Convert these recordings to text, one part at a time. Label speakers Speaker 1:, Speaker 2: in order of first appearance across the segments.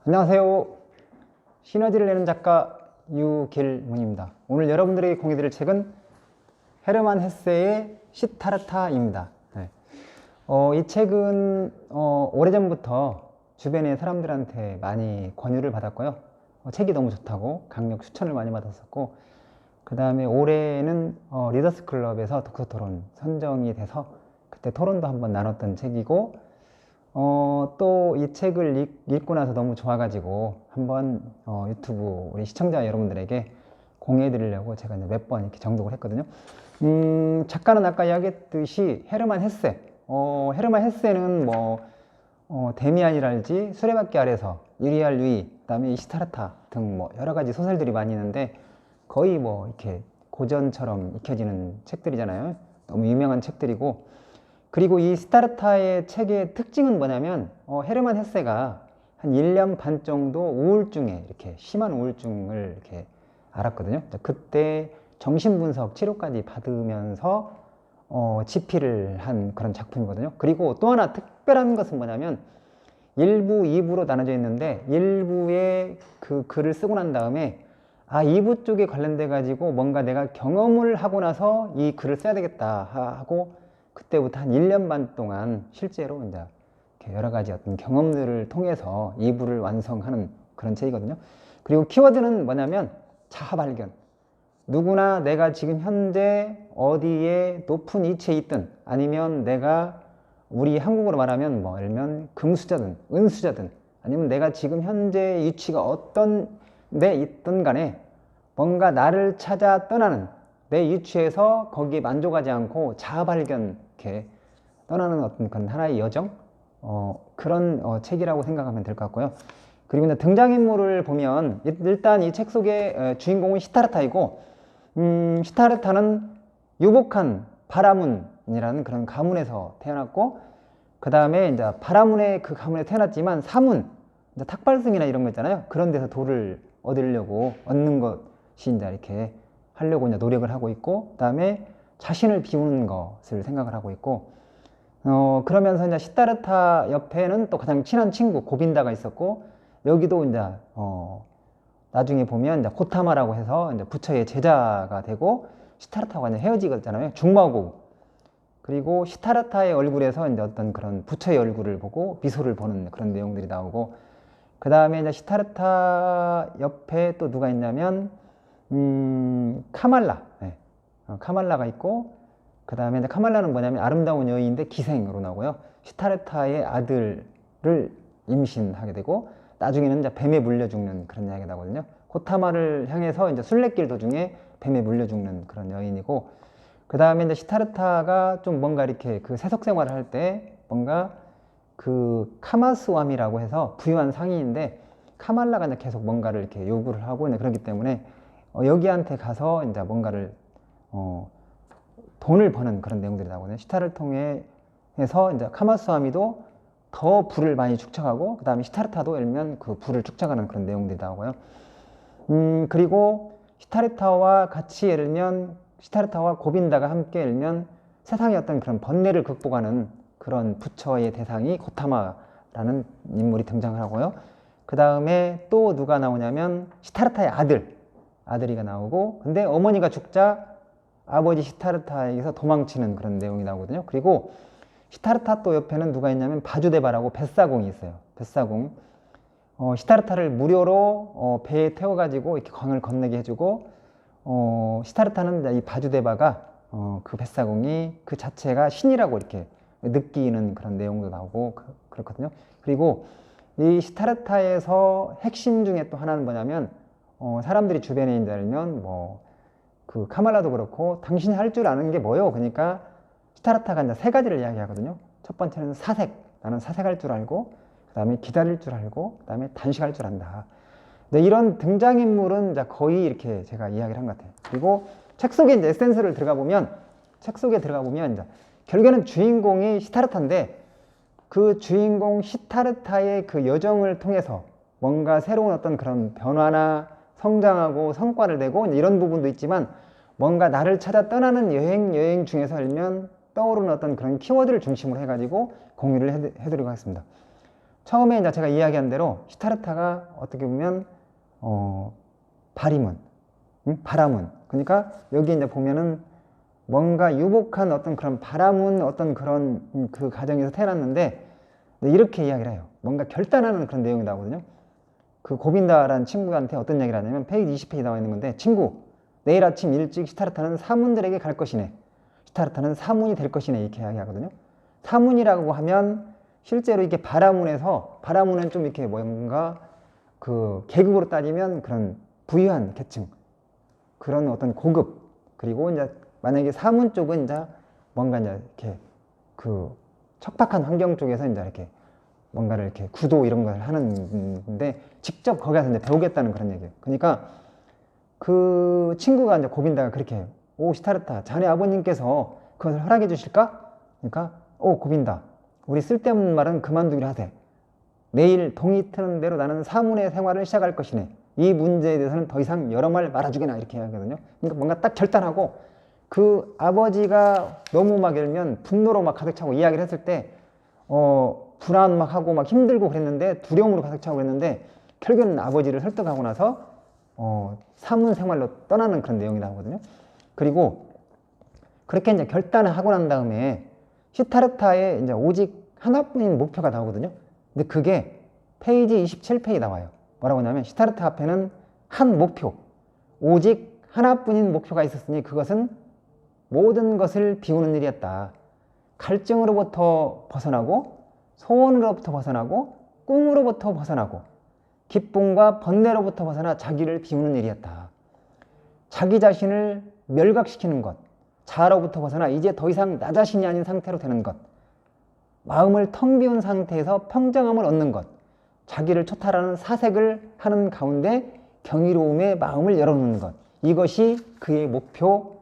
Speaker 1: 안녕하세요. 시너지를 내는 작가 유길문입니다. 오늘 여러분들에게 공유드릴 책은 헤르만 헤세의 시타르타입니다. 네. 이 책은 오래전부터 주변의 사람들한테 많이 권유를 받았고요. 책이 너무 좋다고 강력 추천을 많이 받았었고, 그 다음에 올해는 리더스 클럽에서 독서 토론 선정이 돼서 그때 토론도 한번 나눴던 책이고, 또 이 책을 읽고 나서 너무 좋아가지고 한번 유튜브 우리 시청자 여러분들에게 공유해 드리려고 제가 몇 번 이렇게 정독을 했거든요. 작가는 아까 이야기했듯이 헤르만 헤세. 헤르만 헤세는 데미안이랄지 수레바퀴 아래서, 유리알 루이, 그다음에 시타르타 등 여러 가지 소설들이 많이 있는데 거의 이렇게 고전처럼 익혀지는 책들이잖아요. 너무 유명한 책들이고, 그리고 이 시타르타의 책의 특징은 뭐냐면 헤르만 헤세가 한 1년 반 정도 우울증에, 이렇게 심한 우울증을 이렇게 앓았거든요. 그때 정신분석 치료까지 받으면서 집필을 한 그런 작품이거든요. 그리고 또 하나 특별한 것은 뭐냐면 1부, 2부로 나눠져 있는데 1부에 그 글을 쓰고 난 다음에 2부 쪽에 관련돼 가지고 뭔가 내가 경험을 하고 나서 이 글을 써야 되겠다 하고 그때부터 한 1년 반 동안 실제로 이제 여러 가지 어떤 경험들을 통해서 2부를 완성하는 그런 책이거든요. 그리고 키워드는 뭐냐면 자아 발견. 누구나 내가 지금 현재 어디에 높은 위치에 있든, 아니면 내가 우리 한국어로 말하면 예를 들면 금수저든 은수저든, 아니면 내가 지금 현재 위치가 어떤 데 있든 간에 뭔가 나를 찾아 떠나는, 내 위치에서 거기에 만족하지 않고 자아 발견, 이렇게 떠나는 어떤 그런 하나의 여정, 그런 책이라고 생각하면 될 것 같고요. 그리고 이제 등장인물을 보면 일단 이 책 속의 주인공은 시타르타이고, 시타르타는 유복한 바라문이라는 그런 가문에서 태어났고, 그 다음에 이제 바라문의 그 가문에 태어났지만 사문, 이제 탁발승이나 이런 거 있잖아요. 그런 데서 돌을 얻는 것이 이제 이렇게 하려고 이제 노력을 하고 있고, 그 다음에 자신을 비우는 것을 생각을 하고 있고, 그러면서 이제 시타르타 옆에는 또 가장 친한 친구 고빈다가 있었고, 여기도 이제 나중에 보면 이제 고타마라고 해서 이제 부처의 제자가 되고, 시타르타와 이제 헤어지잖아요. 중마고. 그리고 시타르타의 얼굴에서 이제 어떤 그런 부처의 얼굴을 보고 미소를 보는 그런 내용들이 나오고, 그 다음에 이제 시타르타 옆에 또 누가 있냐면 카말라. 네. 카말라가 있고, 그 다음에 카말라는 뭐냐면 아름다운 여인인데 기생으로 나오고요. 시타르타의 아들을 임신하게 되고, 나중에는 이제 뱀에 물려 죽는 그런 이야기가 나거든요. 고타마를 향해서 이제 순례길 도중에 뱀에 물려 죽는 그런 여인이고, 그 다음에 이제 시타르타가 좀 뭔가 이렇게 그 세속 생활을 할 때 뭔가 그 카마스와미라고 해서 부유한 상인인데, 카말라가 이제 계속 뭔가를 이렇게 요구를 하고 그렇기 때문에 여기한테 가서 이제 뭔가를 돈을 버는 그런 내용들이 나오거든요. 시타를 통해 해서 이제 카마스와미도 더 부를 많이 축적하고, 그 다음에 시타르타도 예를 들면 그 부를 축적하는 그런 내용들이 나오고요. 그리고 시타르타와 같이 예를 들면 시타르타와 고빈다가 함께 예를 들면 세상의 어떤 그런 번뇌를 극복하는 그런 부처의 대상이 고타마라는 인물이 등장을 하고요. 그 다음에 또 누가 나오냐면 시타르타의 아들이가 나오고, 근데 어머니가 죽자 아버지 시타르타에게서 도망치는 그런 내용이 나오거든요. 그리고 시타르타 또 옆에는 누가 있냐면 바주데바라고 뱃사공이 있어요. 뱃사공. 시타르타를 무료로 배에 태워가지고 이렇게 강을 건너게 해주고, 시타르타는 이 바주데바가 그 뱃사공이 그 자체가 신이라고 이렇게 느끼는 그런 내용도 나오고 그렇거든요. 그리고 이 시타르타에서 핵심 중에 또 하나는 뭐냐면 사람들이 주변에 있다면 그 카말라도 그렇고 당신이 할 줄 아는 게 뭐요? 그러니까 시타르타가 이제 세 가지를 이야기하거든요. 첫 번째는 사색. 나는 사색할 줄 알고, 그 다음에 기다릴 줄 알고, 그 다음에 단식할 줄 안다. 네, 이런 등장인물은 이제 거의 이렇게 제가 이야기를 한 것 같아요. 그리고 책 속에 이제 에센스를 책 속에 들어가 보면 이제 결국에는 주인공이 시타르타인데, 그 주인공 시타르타의 그 여정을 통해서 뭔가 새로운 어떤 그런 변화나 성장하고 성과를 내고 이런 부분도 있지만, 뭔가 나를 찾아 떠나는 여행 중에서 일면 떠오르는 어떤 그런 키워드를 중심으로 해가지고 공유를 해드리고 하겠습니다. 처음에 이제 제가 이야기한 대로 시타르타가 어떻게 보면 바리문, 바라문. 그러니까 여기 이제 보면은 뭔가 유복한 어떤 그런 바라문 어떤 그런 그 가정에서 태어났는데 이렇게 이야기를 해요. 뭔가 결단하는 그런 내용이 나오거든요. 그 고빈다라는 친구한테 어떤 얘기를 하냐면 페이지 20페이지 나와 있는 건데, 친구, 내일 아침 일찍 시타르타는 사문들에게 갈 것이네. 시타르타는 사문이 될 것이네. 이렇게 이야기하거든요. 사문이라고 하면 실제로 이게 바라문에서, 바라문은 좀 이렇게 뭔가 그 계급으로 따지면 그런 부유한 계층, 그런 어떤 고급, 그리고 이제 만약에 사문 쪽은 이제 뭔가 이제 이렇게 그 척박한 환경 쪽에서 이제 이렇게 뭔가를 이렇게 구도 이런 걸 하는데 직접 거기 가서 이제 배우겠다는 그런 얘기예요. 그러니까 그 친구가 이제 고빈다가 그렇게 해요. 오, 시타르타, 자네 아버님께서 그것을 허락해 주실까? 그러니까 고빈다, 우리 쓸데없는 말은 그만두기로 하세. 내일 동이 트는 대로 나는 사문의 생활을 시작할 것이네. 이 문제에 대해서는 더 이상 여러 말 말아주게나, 이렇게 하거든요. 그러니까 뭔가 딱 결단하고, 그 아버지가 너무 막 열면 분노로 막 가득 차고 이야기를 했을 때 불안 막 하고 막 힘들고 그랬는데, 두려움으로 가득 차고 그랬는데, 결국에는 아버지를 설득하고 나서 사문 생활로 떠나는 그런 내용이 나오거든요. 그리고 그렇게 이제 결단을 하고 난 다음에 시타르타에 이제 오직 하나뿐인 목표가 나오거든요. 근데 그게 페이지 27페이지에 나와요. 뭐라고 하냐면, 시타르타 앞에는 한 목표, 오직 하나뿐인 목표가 있었으니 그것은 모든 것을 비우는 일이었다. 갈증으로부터 벗어나고, 소원으로부터 벗어나고, 꿈으로부터 벗어나고, 기쁨과 번뇌로부터 벗어나 자기를 비우는 일이었다. 자기 자신을 멸각시키는 것, 자아로부터 벗어나 이제 더 이상 나 자신이 아닌 상태로 되는 것, 마음을 텅 비운 상태에서 평정함을 얻는 것, 자기를 초탈하는 사색을 하는 가운데 경이로움에 마음을 열어놓는 것, 이것이 그의 목표였다.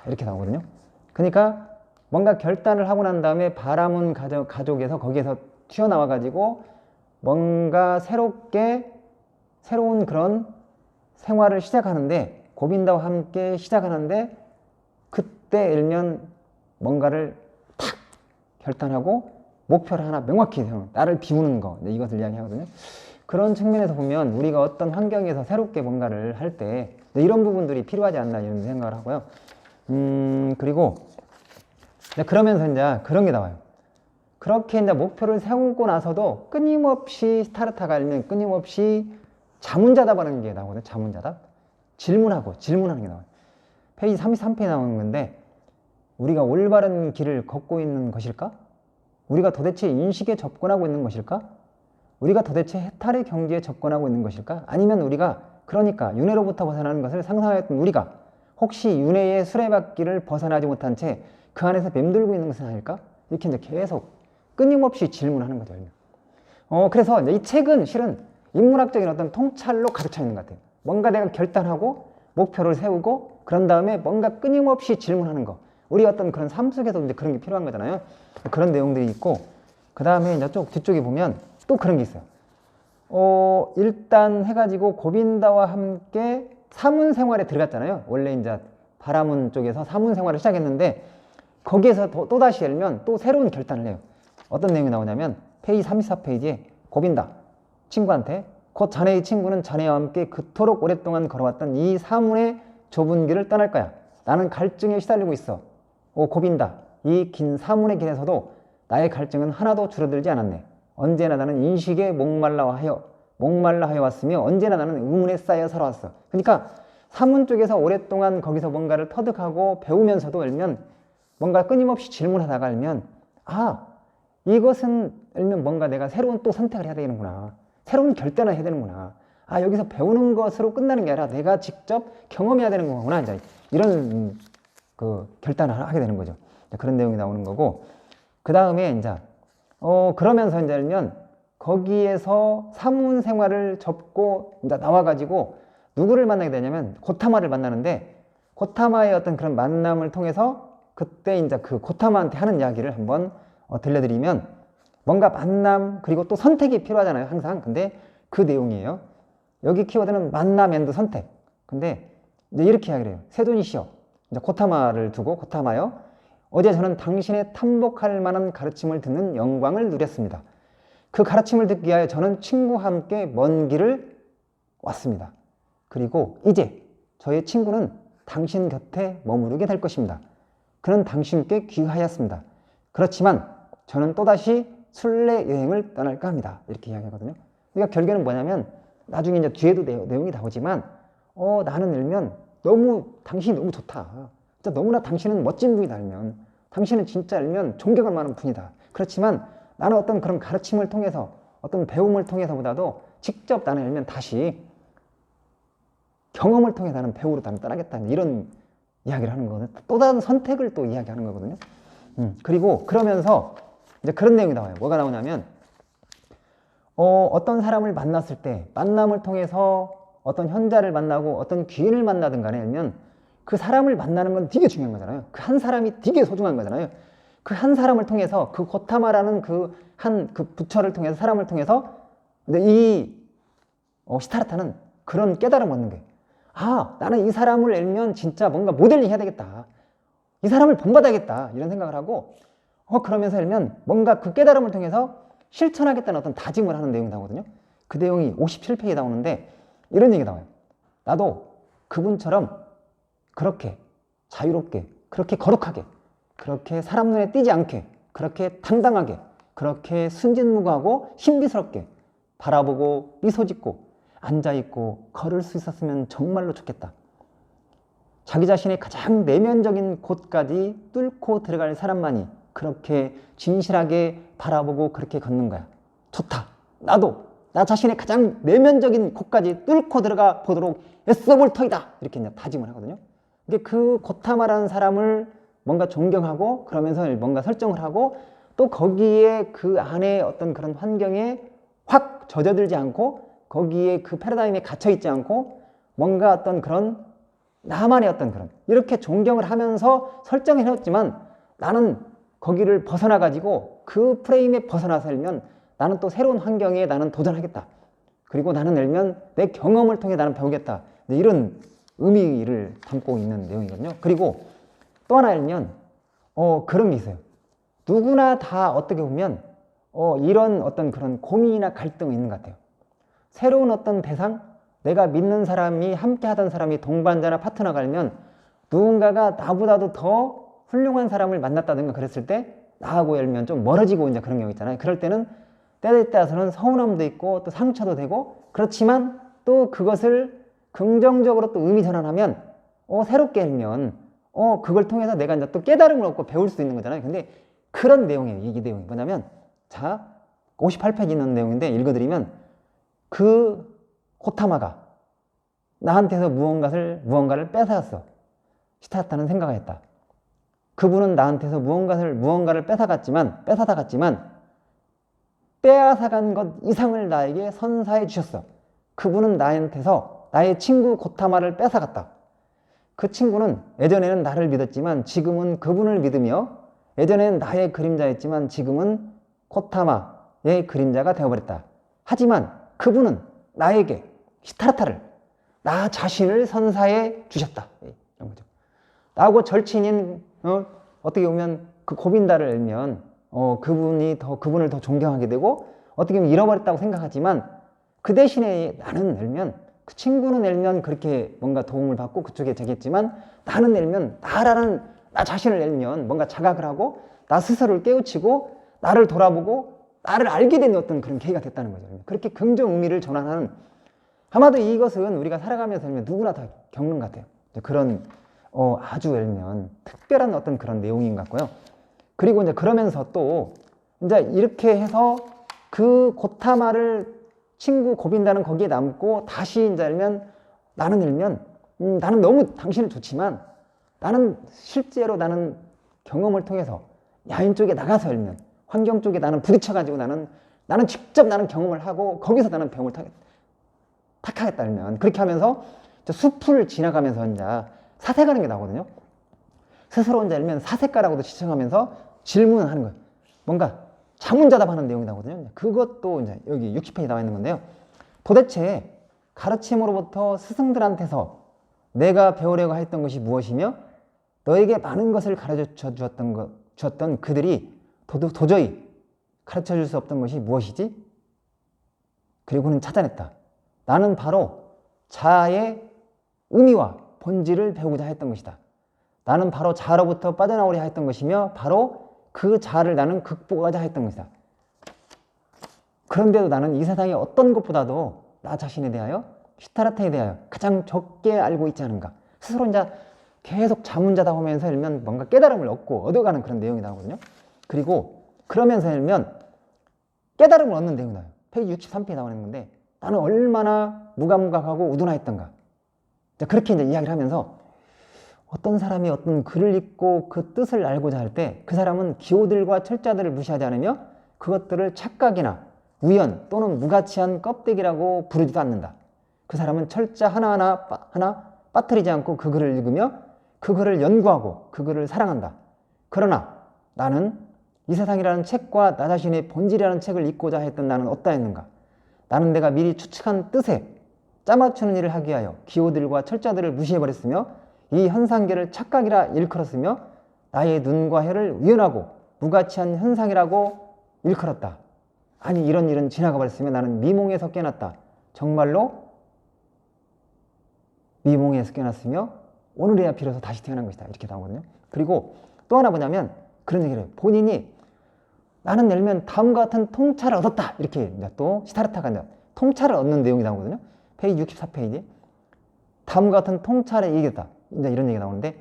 Speaker 1: 이렇게 나오거든요. 그러니까 뭔가 결단을 하고 난 다음에 바라문 가족에서 거기에서 튀어나와 가지고 뭔가 새로운 그런 생활을 시작하는데, 고빈다와 함께 시작하는데, 그때 일면 뭔가를 탁 결단하고 목표를 하나 명확히 세우는, 나를 비우는 거, 이것을 이야기하거든요. 그런 측면에서 보면 우리가 어떤 환경에서 새롭게 뭔가를 할 때 이런 부분들이 필요하지 않나, 이런 생각을 하고요. 그리고 그러면서 이제 그런 게 나와요. 그렇게 이제 목표를 세우고 나서도 끊임없이 스타르타가 알면 끊임없이 자문자답하는 게 나오거든요. 자문자답. 질문하는 게 나와요. 페이지 33페이지에 나오는 건데, 우리가 올바른 길을 걷고 있는 것일까? 우리가 도대체 인식에 접근하고 있는 것일까? 우리가 도대체 해탈의 경지에 접근하고 있는 것일까? 아니면 우리가, 그러니까 윤회로부터 벗어나는 것을 상상하였던 우리가 혹시 윤회의 수레바퀴를 벗어나지 못한 채 그 안에서 맴돌고 있는 것은 아닐까? 이렇게 이제 계속 끊임없이 질문하는 거죠. 그래서 이제 이 책은 실은 인문학적인 어떤 통찰로 가득 차 있는 것 같아요. 뭔가 내가 결단하고 목표를 세우고 그런 다음에 뭔가 끊임없이 질문하는 거. 우리 어떤 그런 삶 속에서 이제 그런 게 필요한 거잖아요. 그런 내용들이 있고, 그 다음에 이제 쪽 뒤쪽에 보면 또 그런 게 있어요. 일단 해가지고 고빈다와 함께 사문 생활에 들어갔잖아요. 원래 이제 바라문 쪽에서 사문 생활을 시작했는데, 거기에서 또다시 열면 또 새로운 결단을 해요. 어떤 내용이 나오냐면 페이지 34페이지에 고빈다 친구한테, 곧 자네의 친구는 자네와 함께 그토록 오랫동안 걸어왔던 이 사문의 좁은 길을 떠날 거야. 나는 갈증에 시달리고 있어. 고빈다, 이 긴 사문의 길에서도 나의 갈증은 하나도 줄어들지 않았네. 언제나 나는 인식에 목말라 하여 왔으며 언제나 나는 의문에 쌓여 살아왔어. 그러니까 사문 쪽에서 오랫동안 거기서 뭔가를 터득하고 배우면서도 알면, 뭔가 끊임없이 질문하다가 알면, 이것은 알면 뭔가 내가 새로운 또 선택을 해야 되는구나, 새로운 결단을 해야 되는구나, 여기서 배우는 것으로 끝나는 게 아니라 내가 직접 경험해야 되는 거구나, 이제 이런 그 결단을 하게 되는 거죠. 그런 내용이 나오는 거고, 그 다음에 이제 그러면서 이제 알면 거기에서 사문 생활을 접고 이제 나와가지고 누구를 만나게 되냐면 고타마를 만나는데, 고타마의 어떤 그런 만남을 통해서 그때 이제 그 고타마한테 하는 이야기를 한번 들려드리면, 뭔가 만남 그리고 또 선택이 필요하잖아요, 항상. 근데 그 내용이에요. 여기 키워드는 만남 앤드 선택. 근데 이제 이렇게 이야기를 해요. 세도니시여, 이제 고타마를 두고, 고타마여, 어제 저는 당신의 탐복할 만한 가르침을 듣는 영광을 누렸습니다. 그 가르침을 듣기 위하여 저는 친구와 함께 먼 길을 왔습니다. 그리고 이제 저의 친구는 당신 곁에 머무르게 될 것입니다. 그는 당신께 귀하였습니다. 그렇지만 저는 또다시 순례 여행을 떠날까 합니다. 이렇게 이야기하거든요. 그러니까 결국에는 뭐냐면 나중에 이제 뒤에도 내용이 나오지만 나는 일면 당신이 너무 좋다. 진짜 너무나 당신은 멋진 분이다 일면 당신은 진짜 일면 존경할 만한 분이다. 그렇지만 나는 어떤 그런 가르침을 통해서 어떤 배움을 통해서보다도 직접 나는 일면 다시 경험을 통해 나는 배우로 나는 떠나겠다. 이런 이야기를 하는 거거든요. 또 다른 선택을 또 이야기하는 거거든요. 그리고 그러면서 이제 그런 내용이 나와요. 뭐가 나오냐면 어떤 사람을 만났을 때 만남을 통해서 어떤 현자를 만나고 어떤 귀인을 만나든 간에 아니면 그 사람을 만나는 건 되게 중요한 거잖아요. 그 한 사람이 되게 소중한 거잖아요. 그 한 사람을 통해서 그 고타마라는 그 부처를 통해서 사람을 통해서 이 시타르타는 그런 깨달음을 얻는 거예요. 나는 이 사람을 알면 진짜 뭔가 모델링 해야 되겠다. 이 사람을 본받아야겠다. 이런 생각을 하고 그러면서 알면 뭔가 그 깨달음을 통해서 실천하겠다는 어떤 다짐을 하는 내용이 나오거든요. 그 내용이 57페이지에 나오는데 이런 얘기가 나와요. 나도 그분처럼 그렇게 자유롭게, 그렇게 거룩하게, 그렇게 사람 눈에 띄지 않게, 그렇게 당당하게, 그렇게 순진무구하고 신비스럽게 바라보고 미소 짓고 앉아있고 걸을 수 있었으면 정말로 좋겠다. 자기 자신의 가장 내면적인 곳까지 뚫고 들어갈 사람만이 그렇게 진실하게 바라보고 그렇게 걷는 거야. 좋다. 나도 나 자신의 가장 내면적인 곳까지 뚫고 들어가 보도록 애써볼 터이다. 이렇게 이제 다짐을 하거든요. 근데 그 고타마라는 사람을 뭔가 존경하고 그러면서 뭔가 설정을 하고 또 거기에 그 안에 어떤 그런 환경에 확 젖어들지 않고 거기에 그 패러다임에 갇혀있지 않고 뭔가 어떤 그런 나만의 어떤 그런 이렇게 존경을 하면서 설정을 해놨지만 나는 거기를 벗어나 가지고 그 프레임에 벗어나 살면 나는 또 새로운 환경에 나는 도전하겠다. 그리고 나는 알면 내 경험을 통해 나는 배우겠다. 이런 의미를 담고 있는 내용이거든요. 그리고 또 하나 알면 그런 게 있어요. 누구나 다 어떻게 보면 이런 어떤 그런 고민이나 갈등이 있는 것 같아요. 새로운 어떤 대상, 내가 믿는 사람이 함께 하던 사람이 동반자나 파트너가 알면 누군가가 나보다도 더 훌륭한 사람을 만났다든가 그랬을 때 나하고 예를 들면 좀 멀어지고 이제 그런 경우 있잖아요. 그럴 때는 때에 따라서는 서운함도 있고 또 상처도 되고 그렇지만 또 그것을 긍정적으로 또 의미 전환하면 새롭게 알면 그걸 통해서 내가 이제 또 깨달음을 얻고 배울 수 있는 거잖아요. 근데 그런 내용이에요. 이 내용이 뭐냐면 자 58페이지 있는 내용인데 읽어드리면 그 고타마가 나한테서 무언가를 뺏어갔어. 시타르타는 생각을 했다. 그분은 나한테서 무언가를 뺏어다갔지만 빼앗아간 것 이상을 나에게 선사해 주셨어. 그분은 나한테서 나의 친구 고타마를 뺏어갔다. 그 친구는 예전에는 나를 믿었지만 지금은 그분을 믿으며 예전에는 나의 그림자였지만 지금은 고타마의 그림자가 되어버렸다. 하지만 그분은 나에게 시타르타를 나 자신을 선사해 주셨다. 이런 거죠. 나하고 절친인 어떻게 보면 그 고빈다를 알면 그분을 더 존경하게 되고 어떻게 보면 잃어버렸다고 생각하지만 그 대신에 나는 알면 그 친구는 알면 그렇게 뭔가 도움을 받고 그쪽에 되겠지만 나는 알면 나 자신을 알면 뭔가 자각을 하고 나 스스로를 깨우치고 나를 돌아보고 나를 알게 된 어떤 그런 계기가 됐다는 거죠. 그렇게 긍정 의미를 전환하는 아마도 이것은 우리가 살아가면서 누구나 다 겪는 것 같아요. 그런 아주 알면 특별한 어떤 그런 내용인 것 같고요. 그리고 이제 그러면서 또 이제 이렇게 해서 그 고타마를 친구 고빈다는 거기에 남고 다시 이제 나는 너무 당신은 좋지만 나는 실제로 나는 경험을 통해서 야인 쪽에 나가서 알면 환경 쪽에 나는 부딪혀가지고 나는 직접 나는 경험을 하고 거기서 나는 병을 탁하겠다 알면 그렇게 하면서 숲을 지나가면서 이제 사색하는 게 나오거든요. 스스로 혼자 알면 사색가라고도 지칭하면서 질문을 하는 거예요. 뭔가 자문자답하는 내용이 나오거든요. 그것도 이제 여기 60페이지 나와 있는 건데요. 도대체 가르침으로부터 스승들한테서 내가 배우려고 했던 것이 무엇이며 너에게 많은 것을 가르쳐 주었던 그들이 도저히 가르쳐 줄 수 없던 것이 무엇이지? 그리고는 찾아냈다. 나는 바로 자아의 의미와 본질을 배우고자 했던 것이다. 나는 바로 자아로부터 빠져나오려 했던 것이며 바로 그 자아를 나는 극복하자 했던 것이다. 그런데도 나는 이 세상의 어떤 것보다도 나 자신에 대하여, 슈타르트에 대하여 가장 적게 알고 있지 않은가. 스스로 이제 계속 자문자다 보면서 읽으면 뭔가 깨달음을 얻어가는 그런 내용이 나오거든요. 그리고 그러면서 읽으면 깨달음을 얻는 내용이 나와요. 페이지 63페이지에 나오는 건데 나는 얼마나 무감각하고 우둔하였던가. 그렇게 이제 이야기를 하면서 어떤 사람이 어떤 글을 읽고 그 뜻을 알고자 할 때 그 사람은 기호들과 철자들을 무시하지 않으며 그것들을 착각이나 우연 또는 무가치한 껍데기라고 부르지도 않는다. 그 사람은 철자 하나 빠뜨리지 않고 그 글을 읽으며 그 글을 연구하고 그 글을 사랑한다. 그러나 나는 이 세상이라는 책과 나 자신의 본질이라는 책을 읽고자 했던 나는 어떠했는가? 나는 내가 미리 추측한 뜻에 짜맞추는 일을 하기 위하여 기호들과 철자들을 무시해버렸으며 이 현상계를 착각이라 일컬었으며 나의 눈과 혀를 우연하고 무가치한 현상이라고 일컬었다. 아니 이런 일은 지나가 버렸으며 나는 미몽에서 깨어났다. 정말로 미몽에서 깨어났으며 오늘에야 비로소 다시 태어난 것이다. 이렇게 나오거든요. 그리고 또 하나 뭐냐면 그런 얘기를 해요. 본인이 나는 예를 들면 다음과 같은 통찰을 얻었다. 이렇게 또 시타르타가 통찰을 얻는 내용이 나오거든요. 페이지 64페이지. 다음과 같은 통찰에 이겼다. 이제 이런 얘기가 나오는데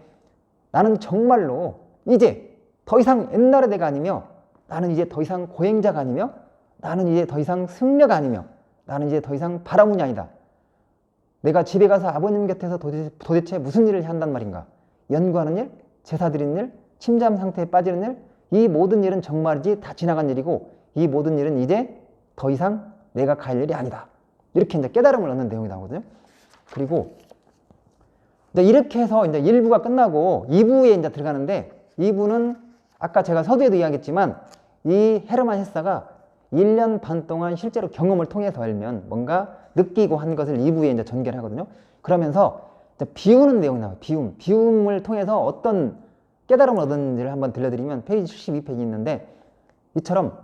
Speaker 1: 나는 정말로 이제 더 이상 옛날의 내가 아니며 나는 이제 더 이상 고행자가 아니며 나는 이제 더 이상 승려가 아니며 나는 이제 더 이상 바라문이 아니다. 내가 집에 가서 아버님 곁에서 도대체 무슨 일을 한단 말인가? 연구하는 일, 제사 드리는 일, 침잠 상태에 빠지는 일, 이 모든 일은 정말이지 다 지나간 일이고 이 모든 일은 이제 더 이상 내가 갈 일이 아니다. 이렇게 이제 깨달음을 얻는 내용이 나오거든요. 그리고 이렇게 해서 이제 1부가 끝나고 2부에 이제 들어가는데 2부는 아까 제가 서두에도 이야기했지만 이 헤르만 헤세가 1년 반 동안 실제로 경험을 통해서 알면 뭔가 느끼고 한 것을 2부에 이제 전개를 하거든요. 그러면서 비우는 내용이 나와요. 비움을 통해서 어떤 깨달음을 얻었는지를 한번 들려드리면 페이지 72페이지 있는데 이처럼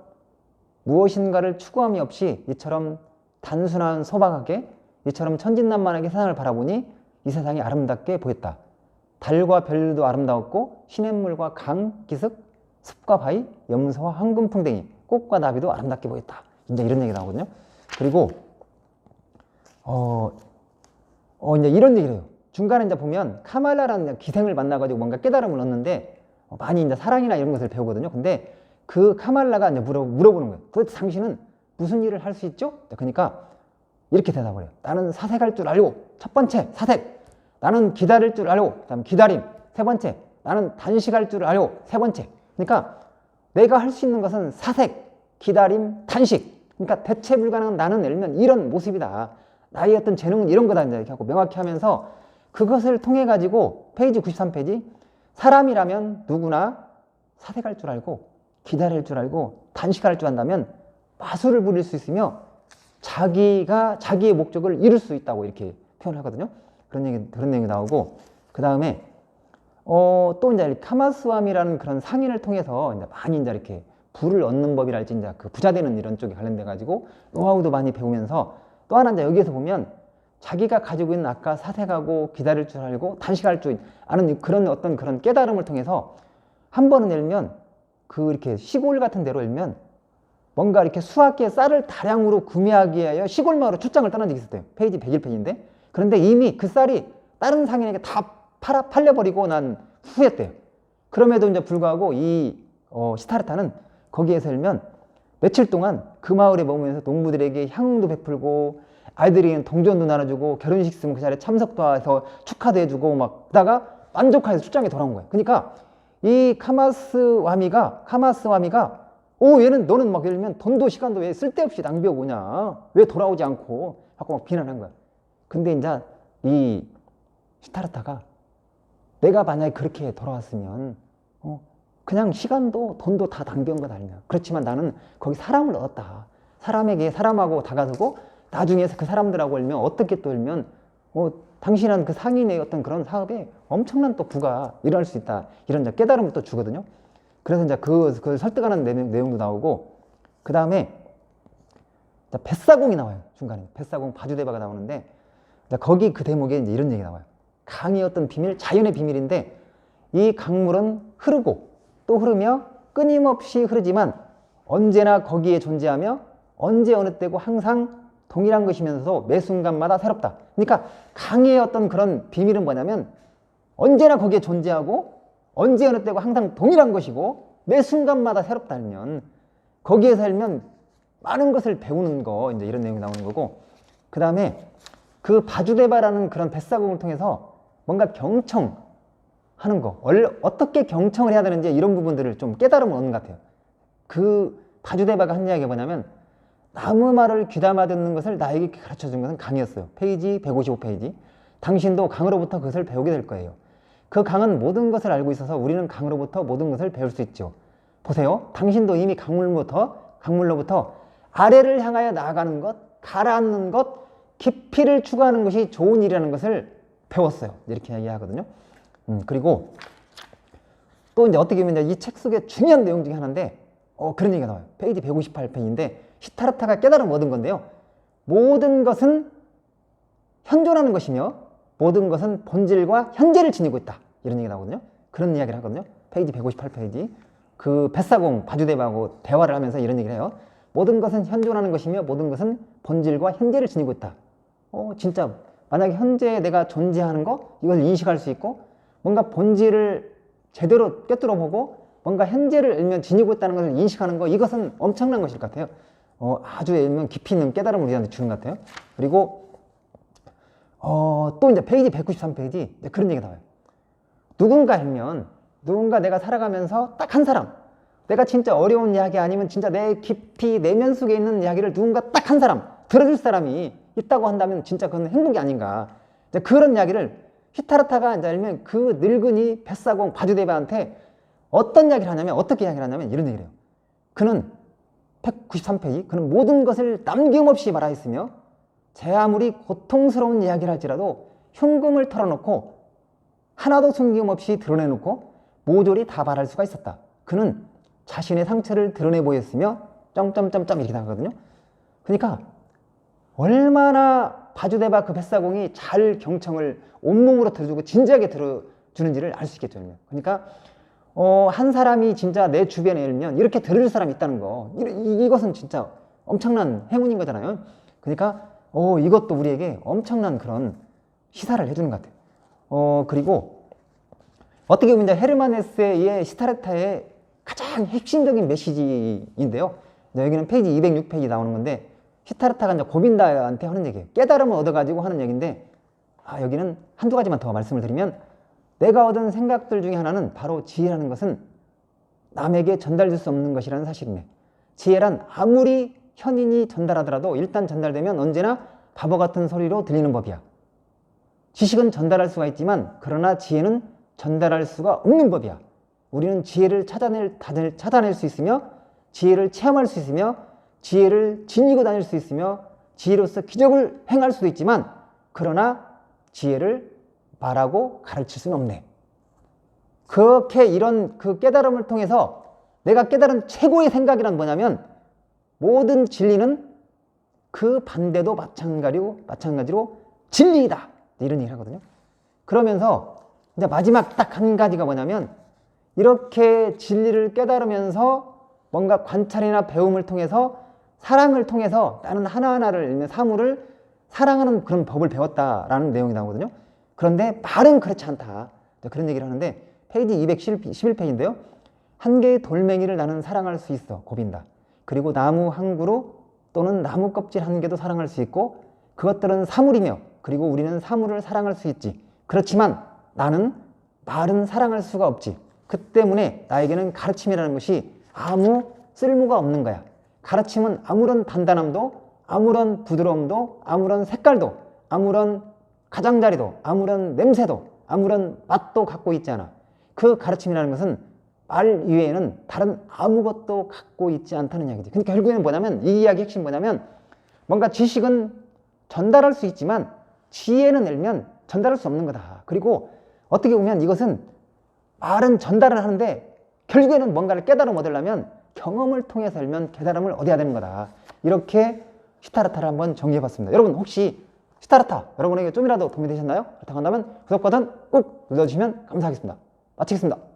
Speaker 1: 무엇인가를 추구함이 없이 이처럼 단순한 소박하게 이처럼 천진난만하게 세상을 바라보니 이 세상이 아름답게 보였다. 달과 별도 아름다웠고 시냇물과 강, 기슭, 습과 바위, 염소와 황금풍뎅이, 꽃과 나비도 아름답게 보였다. 이제 이런 얘기 나오거든요. 그리고 이제 이런 얘기를 해요. 중간에 이제 보면 카말라라는 기생을 만나가지고 뭔가 깨달음을 얻는데 많이 이제 사랑이나 이런 것을 배우거든요. 근데 그 카말라가 이제 물어보는 거예요. 도대체 당신은 무슨 일을 할 수 있죠? 그러니까 이렇게 대답을 해요. 나는 사색할 줄 알고, 첫 번째 사색. 나는 기다릴 줄 알고, 그다음 기다림. 세 번째, 나는 단식할 줄 알고, 세 번째. 그러니까 내가 할 수 있는 것은 사색, 기다림, 단식. 그러니까 대체 불가능한 나는 예를 들면 이런 모습이다. 나의 어떤 재능은 이런 거다. 이렇게 하고 명확히 하면서 그것을 통해 가지고 페이지 93페이지 사람이라면 누구나 사색할 줄 알고 기다릴 줄 알고 단식할 줄 안다면 마술을 부릴 수 있으며 자기의 목적을 이룰 수 있다고 이렇게 표현하거든요. 그런 내용이 나오고 그 다음에 또 이제 카마스와미라는 그런 상인을 통해서 이제 많이 이제 이렇게 부를 얻는 법이랄지 이제 그 부자 되는 이런 쪽에 관련돼 가지고 노하우도 많이 배우면서 또 하나 이제 여기에서 보면 자기가 가지고 있는 아까 사색하고 기다릴 줄 알고 단식할 줄 아는 그런 어떤 그런 깨달음을 통해서 한 번은 열면 그 이렇게 시골 같은 데로 열면 뭔가 이렇게 수확기에 쌀을 다량으로 구매하기 위하여 시골 마을로 출장을 떠난 적이 있었대요. 페이지 101페이지인데 그런데 이미 그 쌀이 다른 상인에게 다 팔려버리고 난 후였대요. 그럼에도 이제 불구하고 이 시타르타는 거기에서 열면 며칠 동안 그 마을에 머무면서 농부들에게 향응도 베풀고 아이들에게는 동전도 나눠주고 결혼식 있으면 그 자리에 참석도 해서 축하도 해주고 막 그러다가 만족해서 출장에 돌아온 거예요. 그러니까 이 카마스와미가 얘는 너는 막 예를 들면 돈도 시간도 왜 쓸데없이 낭비하고 오냐 왜 돌아오지 않고 하고 막 비난한 거야. 근데 이제 이 시타르타가 내가 만약에 그렇게 돌아왔으면 그냥 시간도 돈도 다 낭비한 것 아니냐. 그렇지만 나는 거기 사람을 얻었다. 사람하고 다가서고 나중에 그 사람들하고 울면 어떻게 또 울면 당신은 그 상인의 어떤 그런 사업에 엄청난 또 부가 일어날 수 있다. 이런 이제 깨달음을 또 주거든요. 그래서 이제 그걸 설득하는 내용도 나오고 그 다음에 자, 뱃사공이 나와요. 중간에 뱃사공 바주대바가 나오는데, 자, 거기 그 대목에 이제 이런 얘기 나와요. 강의 어떤 비밀, 자연의 비밀인데, 이 강물은 흐르고 또 흐르며 끊임없이 흐르지만 언제나 거기에 존재하며 언제 어느 때고 항상 동일한 것이면서도 매 순간마다 새롭다. 그러니까 강의 어떤 그런 비밀은 뭐냐면 언제나 거기에 존재하고 언제 어느 때고 항상 동일한 것이고 매 순간마다 새롭다 하면 거기에 살면 많은 것을 배우는 거, 이제 이런 내용이 나오는 거고, 그 다음에 그 바주대바라는 그런 뱃사공을 통해서 뭔가 경청하는 거, 어떻게 경청을 해야 되는지 이런 부분들을 좀 깨달음을 얻는 것 같아요. 그 바주대바가 한 이야기가 뭐냐면 나무 말을 귀담아 듣는 것을 나에게 가르쳐 준 것은 강이었어요. 페이지 155페이지. 당신도 강으로부터 그것을 배우게 될 거예요. 그 강은 모든 것을 알고 있어서 우리는 강으로부터 모든 것을 배울 수 있죠. 보세요. 당신도 이미 강물로부터 아래를 향하여 나아가는 것, 가라앉는 것, 깊이를 추구하는 것이 좋은 일이라는 것을 배웠어요. 이렇게 이야기하거든요. 그리고 또 이제 어떻게 보면 이 책 속의 중요한 내용 중에 하나인데, 그런 얘기가 나와요. 페이지 158페이지인데, 시타르타가 깨달음 얻은 건데요. 모든 것은 현존하는 것이며, 모든 것은 본질과 현재를 지니고 있다. 이런 얘기가 나오거든요. 그런 이야기를 하거든요. 페이지 158페이지. 그 뱃사공 바주대바하고 대화를 하면서 이런 얘기를 해요. 모든 것은 현존하는 것이며 모든 것은 본질과 현재를 지니고 있다. 진짜 만약에 현재에 내가 존재하는 거 이걸 인식할 수 있고 뭔가 본질을 제대로 꿰뚫어 보고 뭔가 현재를 일면 지니고 있다는 것을 인식하는 거, 이것은 엄청난 것일 것 같아요. 아주 일면 깊이 있는 깨달음을 우리한테 주는 것 같아요. 그리고 또 이제 페이지 193페이지 그런 얘기가 나와요. 누군가 내가 살아가면서 딱 한 사람, 내가 진짜 어려운 이야기 아니면 진짜 내 깊이 내면 속에 있는 이야기를 누군가 딱 한 사람, 들어줄 사람이 있다고 한다면 진짜 그건 행복이 아닌가. 이제 그런 이야기를 시타르타가 이제 알면 그 늙은이 뱃사공 바주대바한테 어떤 이야기를 하냐면, 어떻게 이야기를 하냐면 이런 얘기를 해요. 그는 193페이지, 그는 모든 것을 남김없이 말하였으며 제 아무리 고통스러운 이야기를 할지라도 흉금을 털어놓고 하나도 숨김없이 드러내놓고 모조리 다 말할 수가 있었다. 그는 자신의 상처를 드러내 보였으며 점점점점 이렇게 나가거든요. 그러니까 얼마나 바주대바 그 뱃사공이 잘 경청을 온몸으로 들어주고 진지하게 들어주는지를 알 수 있겠죠. 그러니까 한 사람이 진짜 내 주변에 일면 이렇게 들어줄 사람이 있다는 거, 이것은 진짜 엄청난 행운인 거잖아요. 그러니까 이것도 우리에게 엄청난 그런 시사를 해주는 것 같아요. 그리고 어떻게 보면 헤르만 헤세의 시타르타의 가장 핵심적인 메시지인데요. 여기는 페이지 206페이지 나오는 건데, 시타르타가 이제 고빈다한테 하는 얘기예요. 깨달음을 얻어가지고 하는 얘기인데, 여기는 한두 가지만 더 말씀을 드리면, 내가 얻은 생각들 중에 하나는 바로 지혜라는 것은 남에게 전달될 수 없는 것이라는 사실이네. 지혜란 아무리 현인이 전달하더라도 일단 전달되면 언제나 바보 같은 소리로 들리는 법이야. 지식은 전달할 수가 있지만 그러나 지혜는 전달할 수가 없는 법이야. 우리는 지혜를 찾아낼 수 있으며 지혜를 체험할 수 있으며 지혜를 지니고 다닐 수 있으며 지혜로서 기적을 행할 수도 있지만 그러나 지혜를 말하고 가르칠 수는 없네. 그렇게 이런 그 깨달음을 통해서 내가 깨달은 최고의 생각이란 뭐냐면 모든 진리는 그 반대도 마찬가지로 진리이다. 이런 얘기를 하거든요. 그러면서 이제 마지막 딱 한 가지가 뭐냐면 이렇게 진리를 깨달으면서 뭔가 관찰이나 배움을 통해서 사랑을 통해서 나는 하나하나를 읽는 사물을 사랑하는 그런 법을 배웠다라는 내용이 나오거든요. 그런데 말은 그렇지 않다. 그런 얘기를 하는데 페이지 211페이지인데요. 한 개의 돌멩이를 나는 사랑할 수 있어. 고빈다. 그리고 나무 한 그루 또는 나무 껍질 한 개도 사랑할 수 있고 그것들은 사물이며 그리고 우리는 사물을 사랑할 수 있지. 그렇지만 나는 말은 사랑할 수가 없지. 그 때문에 나에게는 가르침이라는 것이 아무 쓸모가 없는 거야. 가르침은 아무런 단단함도 아무런 부드러움도 아무런 색깔도 아무런 가장자리도 아무런 냄새도 아무런 맛도 갖고 있지 않아. 그 가르침이라는 것은 말 이외에는 다른 아무것도 갖고 있지 않다는 이야기지. 그러니까 결국에는 뭐냐면 이 이야기 핵심 뭐냐면 뭔가 지식은 전달할 수 있지만 지혜는 일면 전달할 수 없는 거다. 그리고 어떻게 보면 이것은 말은 전달을 하는데 결국에는 뭔가를 깨달음 얻으려면 경험을 통해서 알면 깨달음을 얻어야 되는 거다. 이렇게 시타르타를 한번 정리해봤습니다. 여러분 혹시 시타르타 여러분에게 좀이라도 도움이 되셨나요? 그렇다고 한다면 구독 버튼 꾹 눌러주시면 감사하겠습니다. 마치겠습니다.